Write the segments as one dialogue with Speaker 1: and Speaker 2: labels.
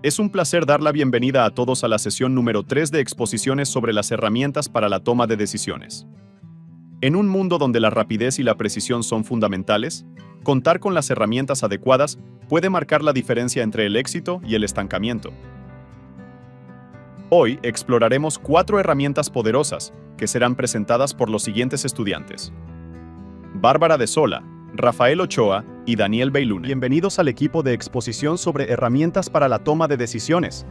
Speaker 1: Es un placer dar la bienvenida a todos a la sesión número 3 de exposiciones sobre las herramientas para la toma de decisiones. En un mundo donde la rapidez y la precisión son fundamentales, contar con las herramientas adecuadas puede marcar la diferencia entre el éxito y el estancamiento. Hoy exploraremos 4 herramientas poderosas que serán presentadas por los siguientes estudiantes: Bárbara de Sola, Rafael Ochoa y Daniel Beilune. Bienvenidos al equipo de exposición sobre herramientas para la toma de decisiones.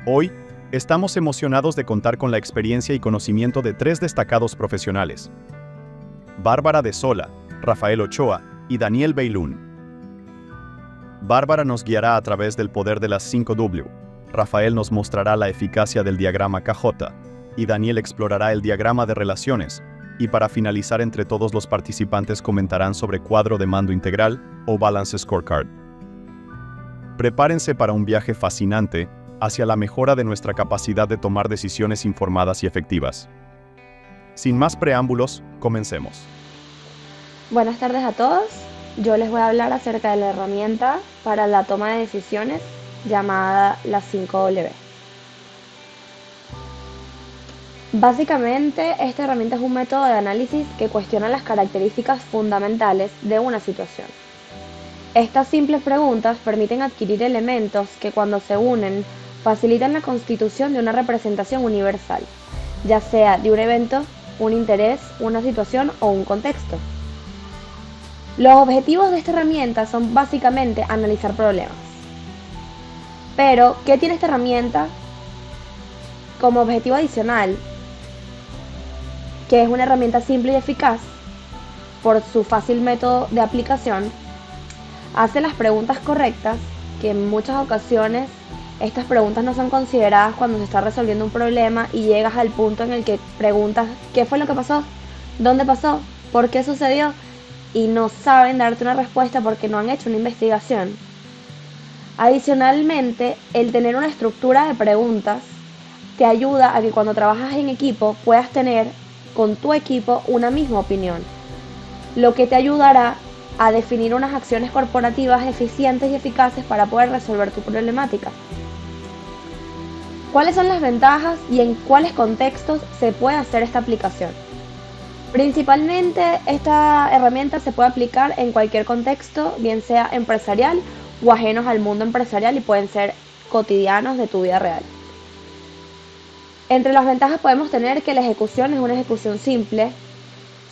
Speaker 1: Hoy, estamos emocionados de contar con la experiencia y conocimiento de 3 destacados profesionales: Bárbara de Sola, Rafael Ochoa y Daniel Beilune. Bárbara nos guiará a través del poder de las 5W, Rafael nos mostrará la eficacia del diagrama KJ, y Daniel explorará el diagrama de relaciones, y para finalizar entre todos los participantes comentarán sobre cuadro de mando integral o Balance Scorecard. Prepárense para un viaje fascinante hacia la mejora de nuestra capacidad de tomar decisiones informadas y efectivas. Sin más preámbulos, comencemos.
Speaker 2: Buenas tardes a todos. Yo les voy a hablar acerca de la herramienta para la toma de decisiones llamada las 5W. Básicamente, esta herramienta es un método de análisis que cuestiona las características fundamentales de una situación. Estas simples preguntas permiten adquirir elementos que, cuando se unen, facilitan la constitución de una representación universal, ya sea de un evento, un interés, una situación o un contexto. Los objetivos de esta herramienta son básicamente analizar problemas. Pero, ¿qué tiene esta herramienta como objetivo adicional? Que es una herramienta simple y eficaz por su fácil método de aplicación, hace las preguntas correctas, que en muchas ocasiones estas preguntas no son consideradas cuando se está resolviendo un problema y llegas al punto en el que preguntas ¿qué fue lo que pasó? ¿Dónde pasó? ¿Por qué sucedió? Y no saben darte una respuesta porque no han hecho una investigación. Adicionalmente, el tener una estructura de preguntas te ayuda a que cuando trabajas en equipo puedas tener con tu equipo una misma opinión, lo que te ayudará a definir unas acciones corporativas eficientes y eficaces para poder resolver tu problemática. ¿Cuáles son las ventajas y en cuáles contextos se puede hacer esta aplicación? Principalmente, esta herramienta se puede aplicar en cualquier contexto, bien sea empresarial o ajenos al mundo empresarial, y pueden ser cotidianos de tu vida real. Entre las ventajas podemos tener que la ejecución es una ejecución simple,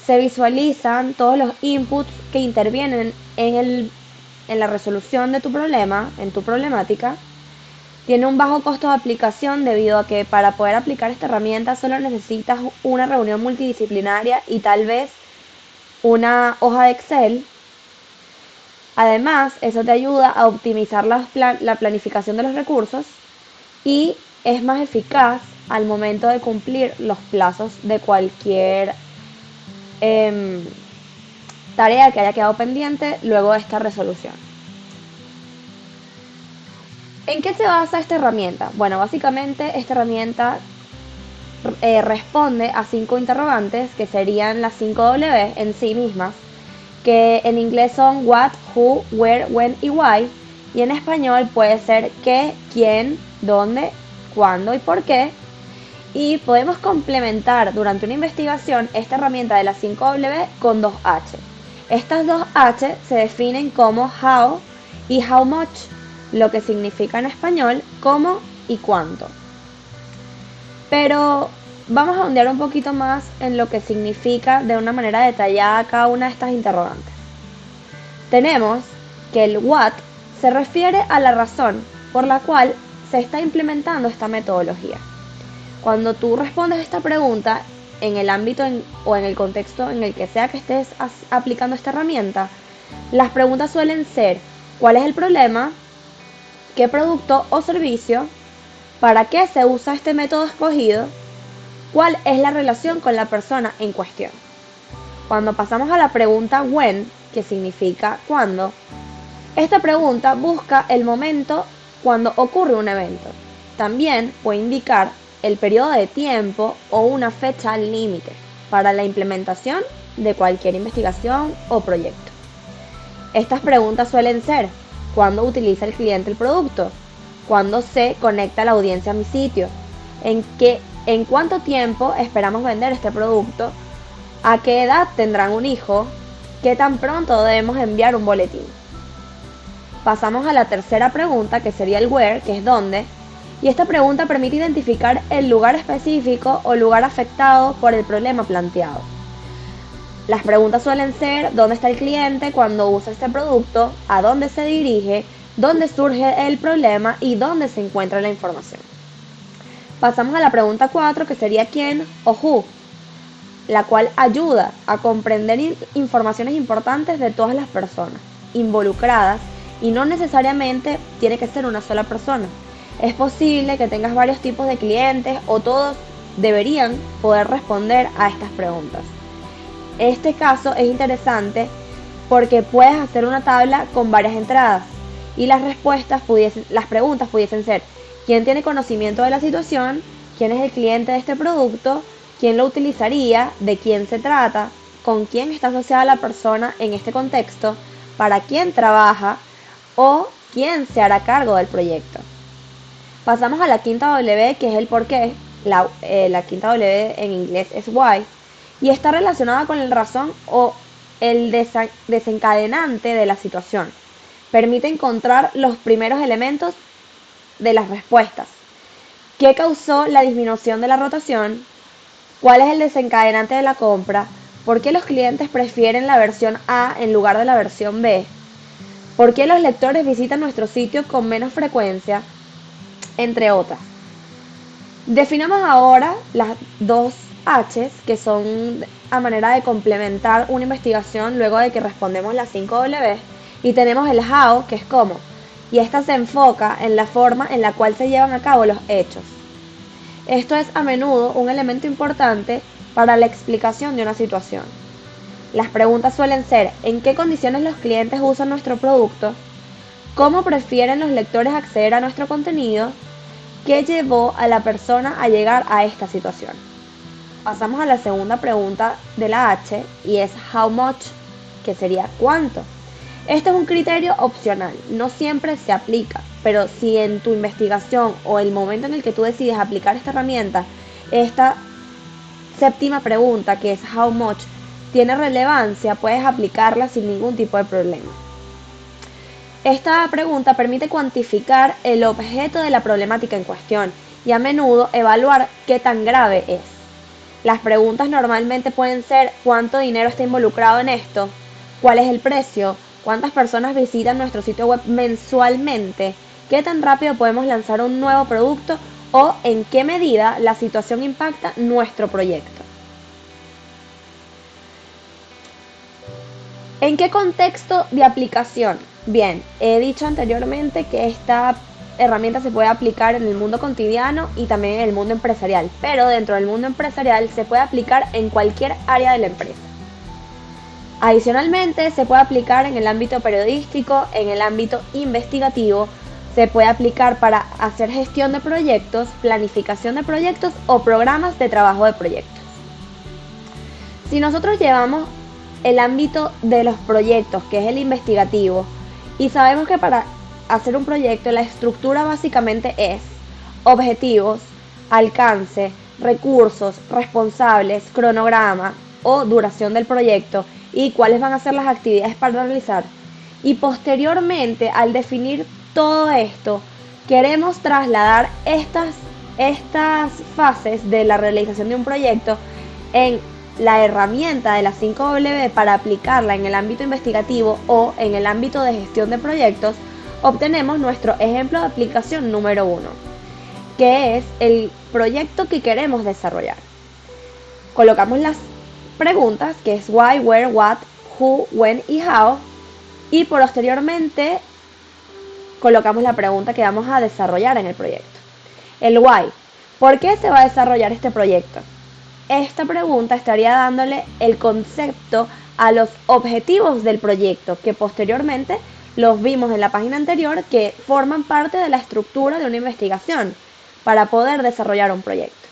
Speaker 2: se visualizan todos los inputs que intervienen en la resolución de tu problema, en tu problemática. Tiene un bajo costo de aplicación debido a que para poder aplicar esta herramienta solo necesitas una reunión multidisciplinaria y tal vez una hoja de Excel. Además, eso te ayuda a optimizar la planificación de los recursos y es más eficaz al momento de cumplir los plazos de cualquier tarea que haya quedado pendiente luego de esta resolución. ¿En qué se basa esta herramienta? Bueno, básicamente esta herramienta responde a 5 interrogantes que serían las 5W en sí mismas, que en inglés son what, who, where, when y why, y en español puede ser qué, quién, dónde, cuándo y por qué. Y podemos complementar durante una investigación esta herramienta de las 5W con 2H. Estas 2H se definen como how y how much, lo que significa en español cómo y cuánto. Pero vamos a ondear un poquito más en lo que significa de una manera detallada cada una de estas interrogantes. Tenemos que el what se refiere a la razón por la cual se está implementando esta metodología. Cuando tú respondes esta pregunta en el ámbito o en el contexto en el que sea que estés aplicando esta herramienta, las preguntas suelen ser: ¿cuál es el problema? ¿Qué producto o servicio? ¿Para qué se usa este método escogido? ¿Cuál es la relación con la persona en cuestión? Cuando pasamos a la pregunta when, que significa cuándo, esta pregunta busca el momento cuando ocurre un evento. También puede indicar el periodo de tiempo o una fecha límite para la implementación de cualquier investigación o proyecto. Estas preguntas suelen ser: ¿cuándo utiliza el cliente el producto? cuándo se conecta la audiencia a mi sitio, en cuánto tiempo esperamos vender este producto, a qué edad tendrán un hijo, qué tan pronto debemos enviar un boletín. Pasamos a la tercera pregunta, que sería el where, que es dónde, y esta pregunta permite identificar el lugar específico o lugar afectado por el problema planteado. Las preguntas suelen ser: ¿dónde está el cliente cuando usa este producto? ¿A dónde se dirige? ¿Dónde surge el problema? ¿Y dónde se encuentra la información? Pasamos a la pregunta 4, que sería quién o who, la cual ayuda a comprender informaciones importantes de todas las personas involucradas, y no necesariamente tiene que ser una sola persona. Es posible que tengas varios tipos de clientes o todos deberían poder responder a estas preguntas. Este caso es interesante porque puedes hacer una tabla con varias entradas y las preguntas pudiesen ser: ¿quién tiene conocimiento de la situación? ¿Quién es el cliente de este producto? ¿Quién lo utilizaría? ¿De quién se trata? ¿Con quién está asociada la persona en este contexto? ¿Para quién trabaja? ¿O quién se hará cargo del proyecto? Pasamos a la quinta W, que es el por qué. La quinta W en inglés es why, y está relacionada con la razón o el desencadenante de la situación. Permite encontrar los primeros elementos de las respuestas. ¿Qué causó la disminución de la rotación? ¿Cuál es el desencadenante de la compra? ¿Por qué los clientes prefieren la versión A en lugar de la versión B? ¿Por qué los lectores visitan nuestro sitio con menos frecuencia? Entre otras. Definamos ahora las dos H's, que son a manera de complementar una investigación luego de que respondemos las 5 W, y tenemos el how, que es cómo, y esta se enfoca en la forma en la cual se llevan a cabo los hechos. Esto es a menudo un elemento importante para la explicación de una situación. Las preguntas suelen ser: ¿en qué condiciones los clientes usan nuestro producto? ¿Cómo prefieren los lectores acceder a nuestro contenido? ¿Qué llevó a la persona a llegar a esta situación? Pasamos a la segunda pregunta de la H, y es how much, que sería cuánto. Este es un criterio opcional, no siempre se aplica, pero si en tu investigación o el momento en el que tú decides aplicar esta herramienta, esta séptima pregunta, que es how much, tiene relevancia, puedes aplicarla sin ningún tipo de problema. Esta pregunta permite cuantificar el objeto de la problemática en cuestión y a menudo evaluar qué tan grave es. Las preguntas normalmente pueden ser: ¿cuánto dinero está involucrado en esto? ¿Cuál es el precio? ¿Cuántas personas visitan nuestro sitio web mensualmente? ¿Qué tan rápido podemos lanzar un nuevo producto? ¿O en qué medida la situación impacta nuestro proyecto? ¿En qué contexto de aplicación? Bien, he dicho anteriormente que esta herramienta se puede aplicar en el mundo cotidiano y también en el mundo empresarial, pero dentro del mundo empresarial se puede aplicar en cualquier área de la empresa. Adicionalmente, se puede aplicar en el ámbito periodístico, en el ámbito investigativo, se puede aplicar para hacer gestión de proyectos, planificación de proyectos o programas de trabajo de proyectos. Si nosotros llevamos el ámbito de los proyectos, que es el investigativo, y sabemos que para hacer un proyecto la estructura básicamente es objetivos, alcance, recursos, responsables, cronograma o duración del proyecto y cuáles van a ser las actividades para realizar. Y posteriormente, al definir todo esto, queremos trasladar estas fases de la realización de un proyecto en la herramienta de las 5 W para aplicarla en el ámbito investigativo o en el ámbito de gestión de proyectos. Obtenemos nuestro ejemplo de aplicación número 1, que es el proyecto que queremos desarrollar. Colocamos las preguntas, que es why, where, what, who, when y how, y posteriormente colocamos la pregunta que vamos a desarrollar en el proyecto. El why: ¿por qué se va a desarrollar este proyecto? Esta pregunta estaría dándole el concepto a los objetivos del proyecto, que posteriormente los vimos en la página anterior, que forman parte de la estructura de una investigación para poder desarrollar un proyecto.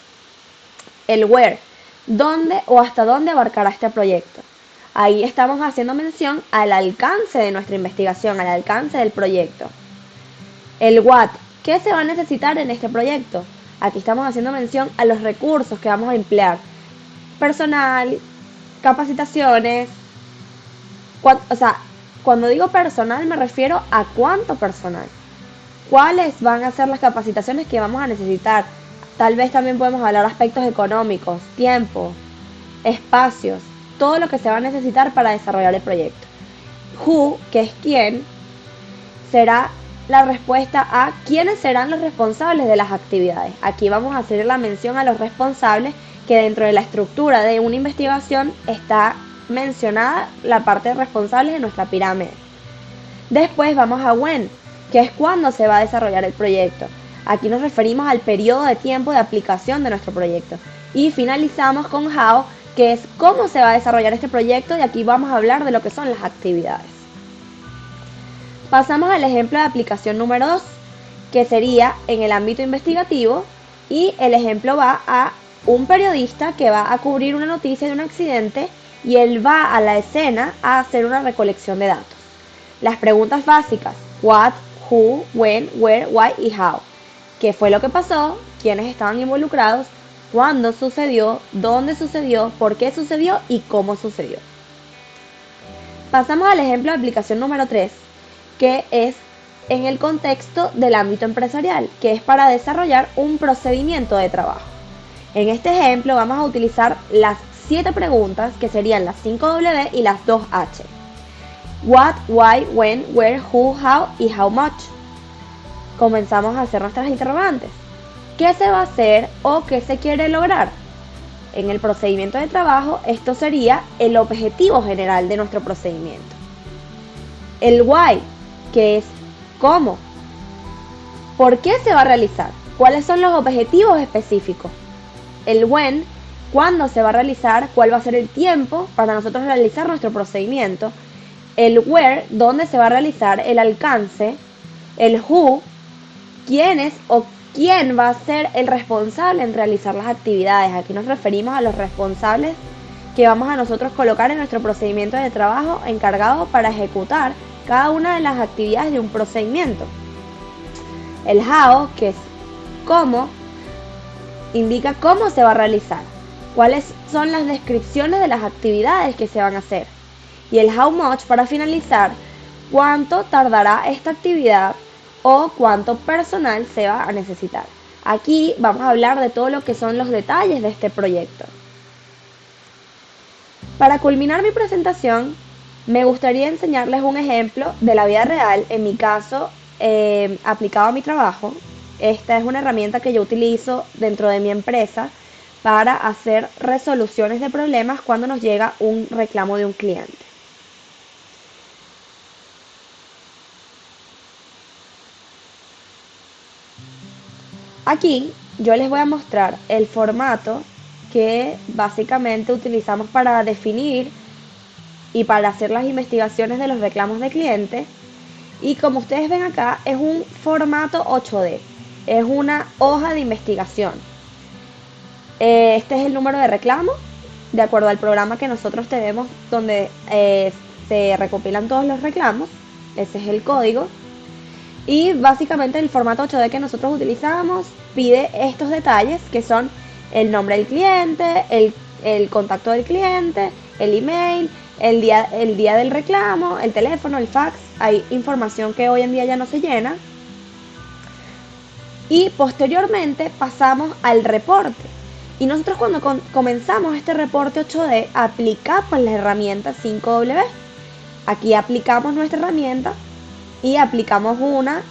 Speaker 2: El where: ¿dónde o hasta dónde abarcará este proyecto? Ahí estamos haciendo mención al alcance de nuestra investigación, al alcance del proyecto. El what: ¿qué se va a necesitar en este proyecto? Aquí estamos haciendo mención a los recursos que vamos a emplear. Personal, capacitaciones. Cuando digo personal me refiero a cuánto personal. ¿Cuáles van a ser las capacitaciones que vamos a necesitar? Tal vez también podemos hablar aspectos económicos, tiempo, espacios, todo lo que se va a necesitar para desarrollar el proyecto. Who, que es quién, será la respuesta a quiénes serán los responsables de las actividades. Aquí vamos a hacer la mención a los responsables, que dentro de la estructura de una investigación está mencionada la parte de responsables de nuestra pirámide. Después vamos a when, que es cuándo se va a desarrollar el proyecto. Aquí nos referimos al periodo de tiempo de aplicación de nuestro proyecto. Y finalizamos con how, que es cómo se va a desarrollar este proyecto, y aquí vamos a hablar de lo que son las actividades. Pasamos al ejemplo de aplicación número 2, que sería en el ámbito investigativo, y el ejemplo va a un periodista que va a cubrir una noticia de un accidente y él va a la escena a hacer una recolección de datos. Las preguntas básicas: what, who, when, where, why y how. ¿Qué fue lo que pasó? ¿Quiénes estaban involucrados? ¿Cuándo sucedió? ¿Dónde sucedió? ¿Por qué sucedió? ¿Y cómo sucedió? Pasamos al ejemplo de aplicación número 3, que es en el contexto del ámbito empresarial, que es para desarrollar un procedimiento de trabajo. En este ejemplo vamos a utilizar las 7 preguntas, que serían las 5W y las 2H. What, why, when, where, who, how y how much. Comenzamos a hacer nuestras interrogantes. ¿Qué se va a hacer o qué se quiere lograr? En el procedimiento de trabajo, esto sería el objetivo general de nuestro procedimiento. El why, que es cómo. ¿Por qué se va a realizar? ¿Cuáles son los objetivos específicos? El when, cuándo se va a realizar, cuál va a ser el tiempo para nosotros realizar nuestro procedimiento. El where, dónde se va a realizar, el alcance. El who, quién es o quién va a ser el responsable en realizar las actividades. Aquí nos referimos a los responsables que vamos a nosotros colocar en nuestro procedimiento de trabajo encargado para ejecutar cada una de las actividades de un procedimiento. El how, que es cómo, indica cómo se va a realizar, cuáles son las descripciones de las actividades que se van a hacer. Y el how much, para finalizar, cuánto tardará esta actividad o cuánto personal se va a necesitar. Aquí vamos a hablar de todo lo que son los detalles de este proyecto. Para culminar mi presentación, me gustaría enseñarles un ejemplo de la vida real, en mi caso, aplicado a mi trabajo. Esta es una herramienta que yo utilizo dentro de mi empresa para hacer resoluciones de problemas cuando nos llega un reclamo de un cliente. Aquí yo les voy a mostrar el formato que básicamente utilizamos para definir y para hacer las investigaciones de los reclamos de clientes. Y como ustedes ven acá, es un formato 8D, es una hoja de investigación. Este es el número de reclamo, de acuerdo al programa que nosotros tenemos donde se recopilan todos los reclamos. Ese es el código. Y básicamente el formato 8D que nosotros utilizamos pide estos detalles, que son el nombre del cliente, el contacto del cliente, el email, el día del reclamo, el teléfono, el fax. Hay información que hoy en día ya no se llena. Y posteriormente pasamos al reporte. Y nosotros cuando comenzamos este reporte 8D, aplicamos la herramienta 5W. Aquí aplicamos nuestra herramienta y aplicamos una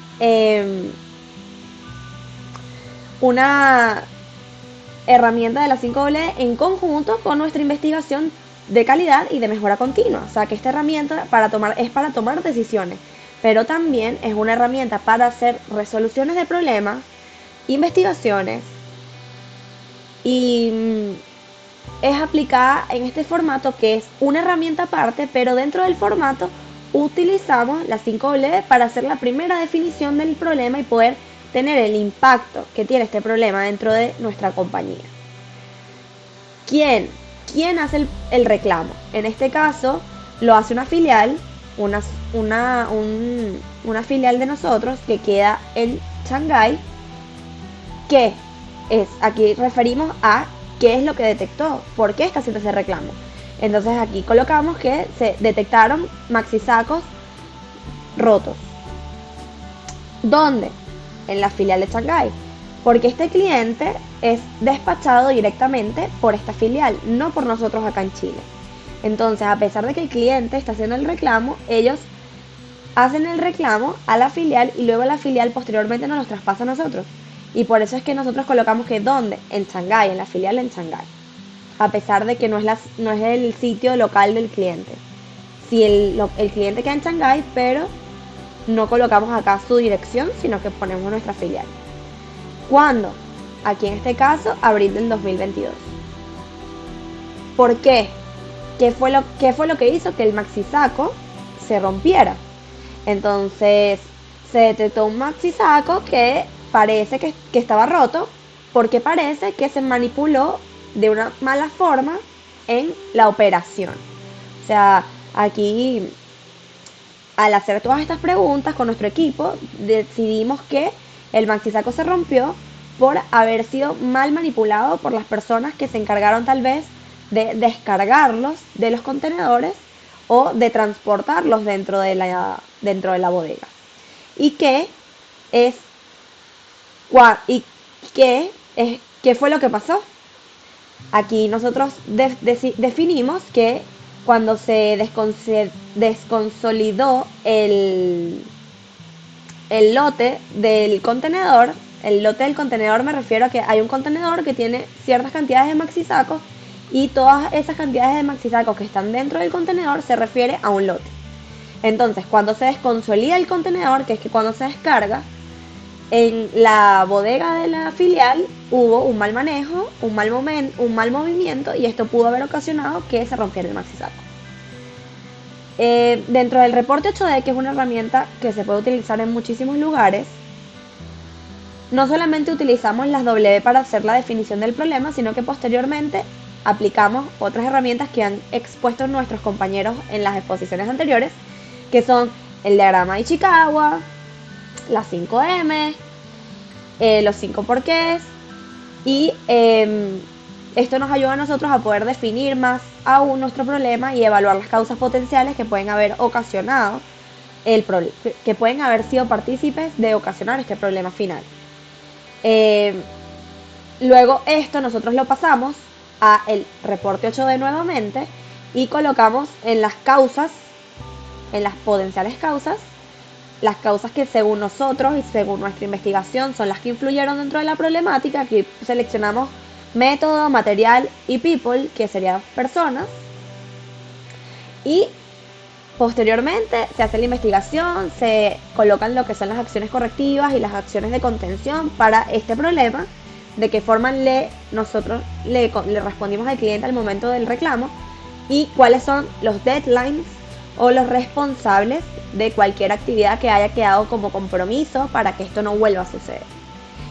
Speaker 2: herramienta de la 5W en conjunto con nuestra investigación de calidad y de mejora continua. O sea que esta herramienta es para tomar decisiones, pero también es una herramienta para hacer resoluciones de problemas, investigaciones, y es aplicada en este formato, que es una herramienta aparte, pero dentro del formato utilizamos la 5W para hacer la primera definición del problema y poder tener el impacto que tiene este problema dentro de nuestra compañía. ¿Quién hace el reclamo? En este caso lo hace una filial, una filial de nosotros que queda en Shanghái, ¿qué es? Aquí referimos a qué es lo que detectó, por qué está haciendo ese reclamo. Entonces aquí colocamos que se detectaron maxisacos rotos. ¿Dónde? En la filial de Shanghái. Porque este cliente es despachado directamente por esta filial, no por nosotros acá en Chile. Entonces, a pesar de que el cliente está haciendo el reclamo, ellos hacen el reclamo a la filial y luego la filial posteriormente nos los traspasa a nosotros. Y por eso es que nosotros colocamos que ¿dónde? En Shanghái, en la filial en Shanghái. A pesar de que no es el sitio local del cliente. Si el cliente queda en Shanghái, pero no colocamos acá su dirección, sino que ponemos nuestra filial. ¿Cuándo? Aquí en este caso, abril del 2022. ¿Por qué? ¿Qué fue lo que hizo que el maxisaco se rompiera? Entonces, se detectó un maxisaco que parece que estaba roto, porque parece que se manipuló de una mala forma en la operación. O sea, aquí, al hacer todas estas preguntas con nuestro equipo, decidimos que el maxisaco se rompió por haber sido mal manipulado por las personas que se encargaron tal vez de descargarlos de los contenedores o de transportarlos dentro de la bodega. ¿Qué fue lo que pasó? Aquí nosotros definimos que cuando se desconsolidó el lote del contenedor, me refiero a que hay un contenedor que tiene ciertas cantidades de maxisacos y todas esas cantidades de maxisacos que están dentro del contenedor se refiere a un lote. Entonces, cuando se desconsolida el contenedor, que es que cuando se descarga, en la bodega de la filial hubo un mal manejo, un mal movimiento, y esto pudo haber ocasionado que se rompiera el maxisaco. Dentro del reporte 8D, que es una herramienta que se puede utilizar en muchísimos lugares, no solamente utilizamos las W para hacer la definición del problema, sino que posteriormente aplicamos otras herramientas que han expuesto nuestros compañeros en las exposiciones anteriores, que son el diagrama de Ishikawa, las 5M, los 5 porqués, y esto nos ayuda a nosotros a poder definir más aún nuestro problema y evaluar las causas potenciales que pueden haber ocasionado que pueden haber sido partícipes de ocasionar este problema final. Luego esto nosotros lo pasamos a el reporte 8D nuevamente y colocamos en las causas, en las potenciales causas, las causas que según nosotros y según nuestra investigación son las que influyeron dentro de la problemática. Aquí seleccionamos método, material y people, que serían personas, y posteriormente se hace la investigación, se colocan lo que son las acciones correctivas y las acciones de contención para este problema, de qué forma nosotros le respondimos al cliente al momento del reclamo y cuáles son los deadlines o los responsables de cualquier actividad que haya quedado como compromiso para que esto no vuelva a suceder.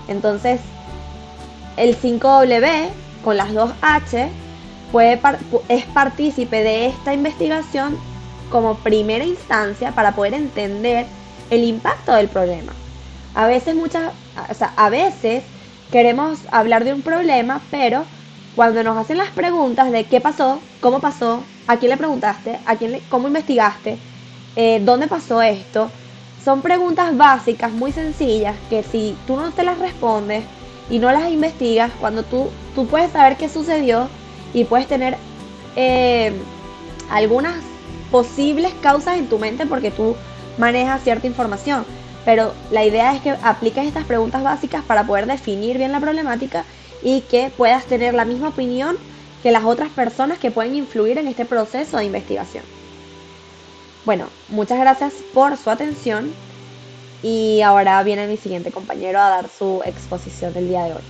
Speaker 2: Entonces, el 5W con las 2H es partícipe de esta investigación como primera instancia para poder entender el impacto del problema. A veces queremos hablar de un problema, pero cuando nos hacen las preguntas de qué pasó, cómo pasó, a quién le preguntaste, cómo investigaste, dónde pasó esto, son preguntas básicas muy sencillas que si tú no te las respondes y no las investigas, cuando tú puedes saber qué sucedió y puedes tener algunas posibles causas en tu mente porque tú manejas cierta información, pero la idea es que apliques estas preguntas básicas para poder definir bien la problemática y que puedas tener la misma opinión que las otras personas que pueden influir en este proceso de investigación. Bueno, muchas gracias por su atención y ahora viene mi siguiente compañero a dar su exposición del día de hoy.